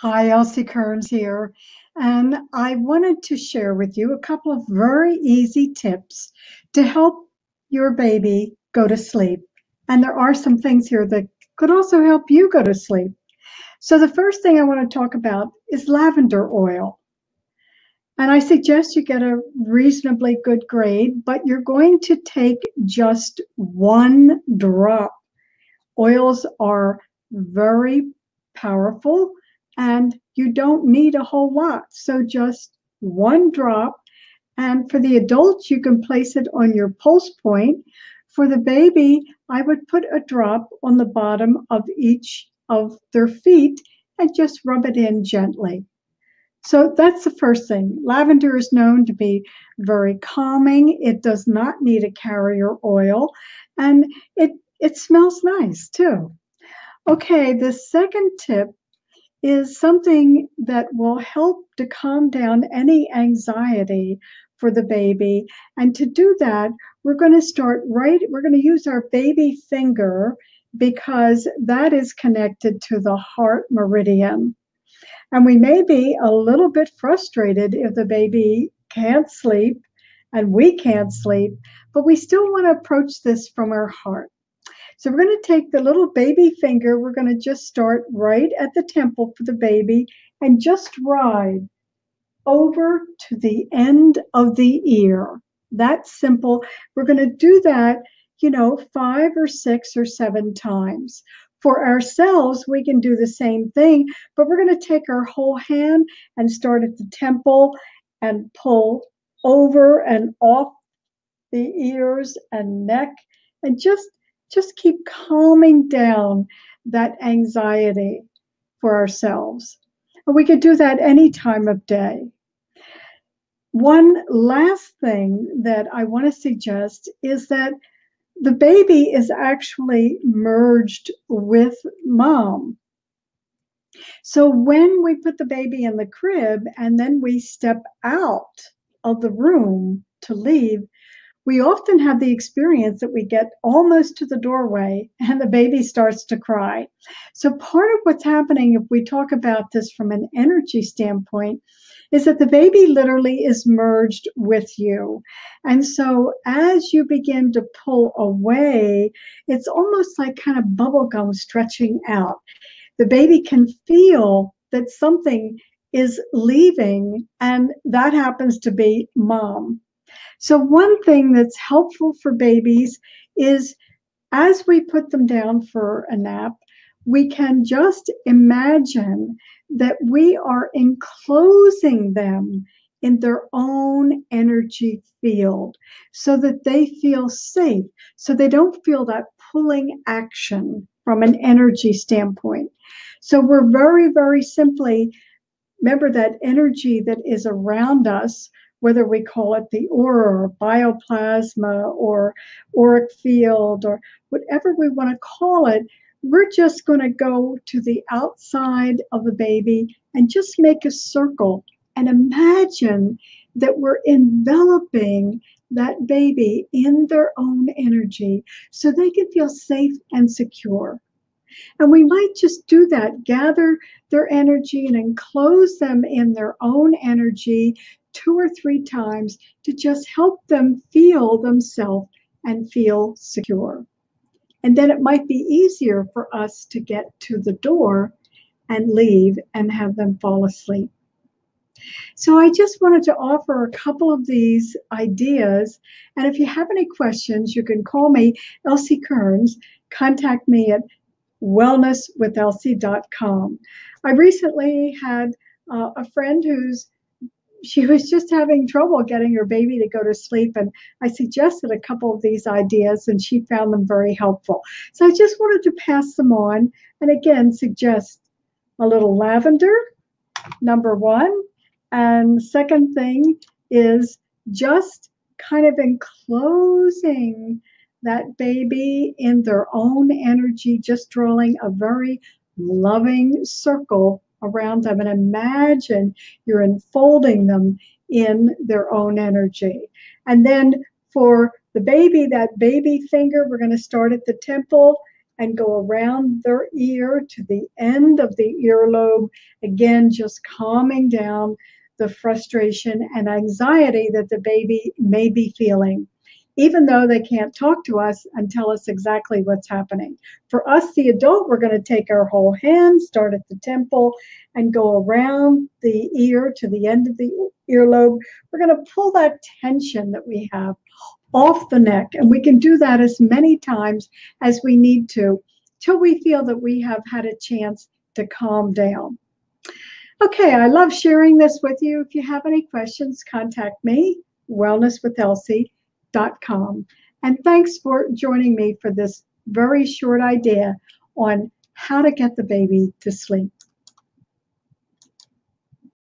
Hi, Elsie Kerns here, and I wanted to share with you a couple of very easy tips to help your baby go to sleep. And there are some things here that could also help you go to sleep. So, the first thing I want to talk about is lavender oil. And I suggest you get a reasonably good grade, but you're going to take just one drop. Oils are very powerful and you don't need a whole lot. So just one drop. And for the adults, you can place it on your pulse point. For the baby, I would put a drop on the bottom of each of their feet and just rub it in gently. So that's the first thing. Lavender is known to be very calming. It does not need a carrier oil, and it smells nice too. Okay, the second tip is something that will help to calm down any anxiety for the baby. And to do that, we're going to use our baby finger because that is connected to the heart meridian. And we may be a little bit frustrated if the baby can't sleep and we can't sleep, but we still want to approach this from our heart. So we're going to take the little baby finger, we're going to just start right at the temple for the baby and just ride over to the end of the ear. That's simple. We're going to do that, 5 or 6 or 7 times. For ourselves, we can do the same thing, but we're going to take our whole hand and start at the temple and pull over and off the ears and neck and just keep calming down that anxiety for ourselves. And we could do that any time of day. One last thing that I want to suggest is that the baby is actually merged with mom. So when we put the baby in the crib and then we step out of the room to leave, we often have the experience that we get almost to the doorway and the baby starts to cry. So, part of what's happening, if we talk about this from an energy standpoint, is that the baby literally is merged with you. And so, as you begin to pull away, it's almost like kind of bubble gum stretching out. The baby can feel that something is leaving, and that happens to be mom. So, one thing that's helpful for babies is as we put them down for a nap, we can just imagine that we are enclosing them in their own energy field so that they feel safe, so they don't feel that pulling action from an energy standpoint. So, we're very, very simply remember that energy that is around us, whether we call it the aura or bioplasma or auric field or whatever we want to call it, we're just going to go to the outside of the baby and just make a circle and imagine that we're enveloping that baby in their own energy so they can feel safe and secure. And we might just do that, gather their energy and enclose them in their own energy 2 or 3 times to just help them feel themselves and feel secure. And then it might be easier for us to get to the door and leave and have them fall asleep. So I just wanted to offer a couple of these ideas. And if you have any questions, you can call me, Elsie Kerns. Contact me at wellnesswithelsie.com. I recently had a friend she was just having trouble getting her baby to go to sleep, and I suggested a couple of these ideas, and she found them very helpful. So I just wanted to pass them on, and again suggest a little lavender, number one, and second thing is just kind of enclosing that baby in their own energy, just drawing a very loving circle around them. And imagine you're enfolding them in their own energy. And then for the baby, that baby finger, we're going to start at the temple and go around their ear to the end of the earlobe. Again, just calming down the frustration and anxiety that the baby may be feeling, even though they can't talk to us and tell us exactly what's happening. For us, the adult, we're going to take our whole hand, start at the temple, and go around the ear to the end of the earlobe. We're going to pull that tension that we have off the neck, and we can do that as many times as we need to till we feel that we have had a chance to calm down. Okay, I love sharing this with you. If you have any questions, contact me, wellnesswithelsie.com. And thanks for joining me for this very short idea on how to get the baby to sleep.